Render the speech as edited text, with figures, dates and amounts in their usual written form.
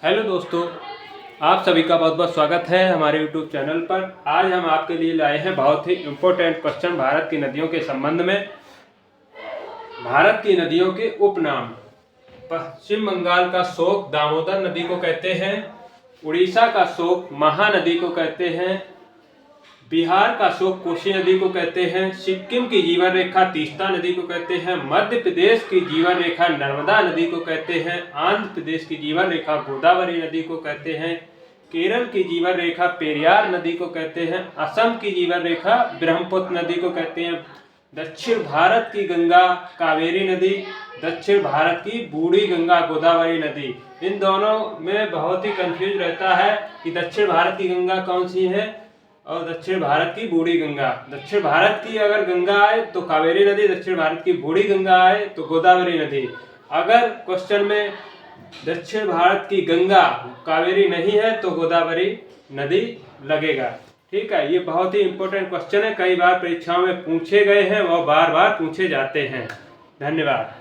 Hello दोस्तों, आप सभी का बहुत बहुत स्वागत है हमारे यूट्यूब चैनल पर। आज हम आपके लिए लाए हैं बहुत ही इम्पोर्टेंट क्वेश्चन भारत की नदियों के संबंध में। भारत की नदियों के उपनाम। पश्चिम बंगाल का शोक दामोदर नदी को कहते हैं। उड़ीसा का शोक महानदी को कहते हैं। बिहार का शोक कोसी नदी को कहते हैं। सिक्किम की जीवन रेखा तीस्ता नदी को कहते हैं। मध्य प्रदेश की जीवन रेखा नर्मदा नदी को कहते हैं। आंध्र प्रदेश की जीवन रेखा गोदावरी नदी को कहते हैं। केरल की जीवन रेखा पेरियार नदी को कहते हैं। असम की जीवन रेखा ब्रह्मपुत्र नदी को कहते हैं। दक्षिण भारत की गंगा कावेरी नदी, दक्षिण भारत की बूढ़ी गंगा गोदावरी नदी। इन दोनों में बहुत ही कंफ्यूज रहता है कि दक्षिण भारत की गंगा कौन सी है और दक्षिण भारत की बूढ़ी गंगा। दक्षिण भारत की अगर गंगा आए तो कावेरी नदी, दक्षिण भारत की बूढ़ी गंगा आए तो गोदावरी नदी। अगर क्वेश्चन में दक्षिण भारत की गंगा कावेरी नहीं है तो गोदावरी नदी लगेगा। ठीक है, ये बहुत ही इंपॉर्टेंट क्वेश्चन है, कई बार परीक्षाओं में पूछे गए हैं और बार बार पूछे जाते हैं। धन्यवाद।